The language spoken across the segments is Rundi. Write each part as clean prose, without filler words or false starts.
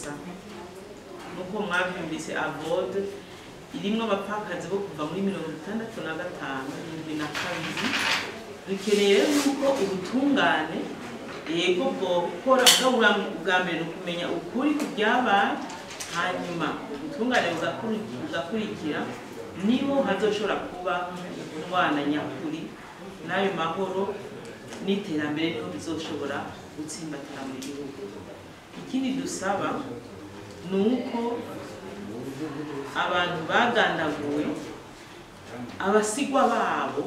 gusa nuko mwabyumvise avode irimwo abapfakazi bo kuva muri 65 na kabiri dukeneye nuko ubutungane yego bwo gukora bwa mbere no kumenya ukuri kubyabaye hanyuma ubutungane bugakurikira niho hazoshobora kuba umwana nyakuri nayo mahoro n'iterambere niho bizoshobora gutsimbatira mu gihugu. Ikindi dusaba nuko abantu bagandaguwe abasigwa babo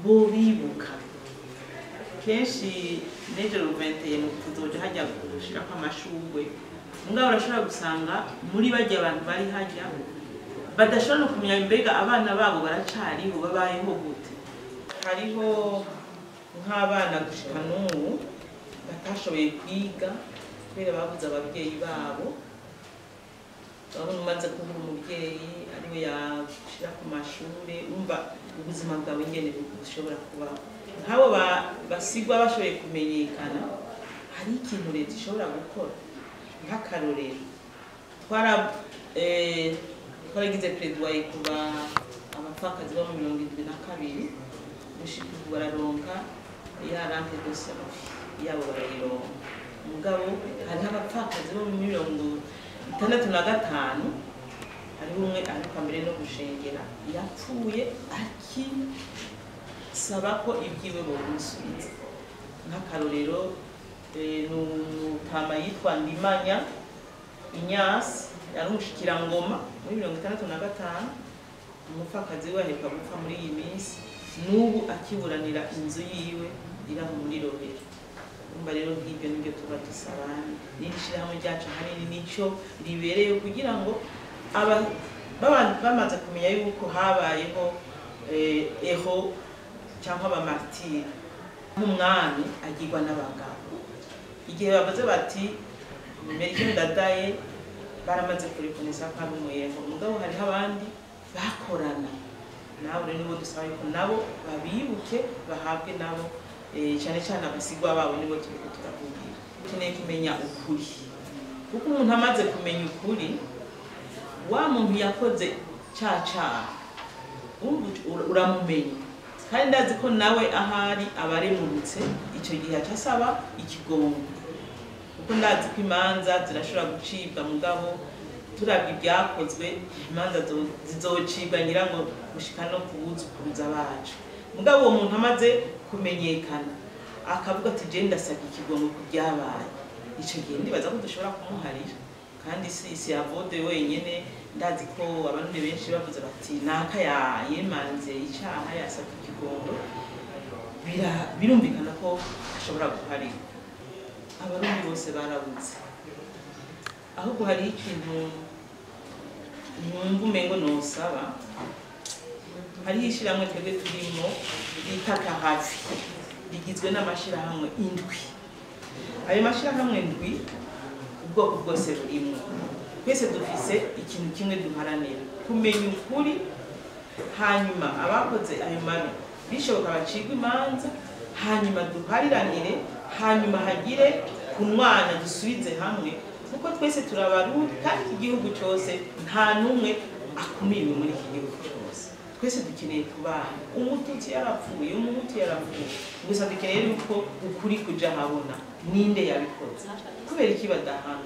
bo bibuka kenshi n'ejo 21 tuzoja hajya gushira kwa mashugwe mugabo urashobora gusanga muri bajya abantu bari hajya badashobora no kumenya mbega abana babo baracariho babayeho gute. Hariho nk'abana gushika n'ubu batashoboye kwiga kubera babuze ababyeyi babo. Urabona umaze kubura umubyeyi ariwe yashira ku mashure umva ubuzima bwawe ingene bushobora kuba nk'abo basigwa bashoboye kumenyekana. Hari ikintu leta ishobora gukora nk'akarorero twaragize plaidoyer kuba abapfakazi bo mu 72 gushika bararonka ya rente de service yabo barayironka mugabo hari abapfakazi bo mu 65 hari umwe ariko mbere no gushengera yapfuye akisaba ko ibyiwe bo musubiza nk'akarorero n'utama yitwa Ndimanya Inyasi yari umushikirangoma muri 65 umupfakazi we aheruka gupfa muri iyi minsi n'ubu akiburanira inzu yiwe ira muri Rohero. Umva rero nk'ibyo nibyo tuba dusabana n'ishirahamwe ryacu hanini nico ribereye kugira ngo bamaze kumenya yuko habayeho eho cyangwa abamartire nk'umwami agirwa n'abagabo igihe bavuze bati Melchior Ndadaye baramaze kurikonesa kwa umuyeho mugabo hari abandi bakorana nawe rero nibo dusaba yuko nabo babibuke bahabwe nabo cyane cyane abasigwa babo nibo turiko turavugira. Ukeneye kumenya ukuri kuko umuntu amaze kumenya ukuri wa muntu yakoze caca uramumenya kandi ndazi ko nawe ahari abaremurutse icyo gihe acasaba ikigongo kuko ndazi ko imanza zirashobora gucibwa mugabo turabye ibyakozwe imanza zizocibwa ngira ngo gushika no kubuzukuruza bacu mugabo uwo muntu amaze kumenyekana akavuga ati je ndasabye ikigongo kubyabaye icyo gihe ndibaza ko dushobora kumuharira kandi si avode wenyene ndazi ko abantu benshi bavuze bati naka yemanze icyaha yasabye ikigongo birumvikana ko ashobora guharira. Abarundi bose barabuze ahubwo hari ikintu numva umengo nosaba hari ishiramwe twebwe turimo bitaka hafi rigizwe n'amashirahamwe indwi. Ayo mashirahamwe indwi ubwoko bwose burimo twese dufise ikintu kimwe duharanira kumenya ukuri hanyuma abakoze ayo mabi bishoboka bacigwa imanza hanyuma duhariranire hanyuma hagire kunwana dusubize hamwe kuko twese turabarundi kandi igihugu cyose nta numwe akumiriwe muri iki gihugu cyose twese dukeneye kubana. Umututsi yarapfuye umuhutu yarapfuye gusa dukeneye yuko ukuri kuja habona ninde yabikoze kubera iki badahana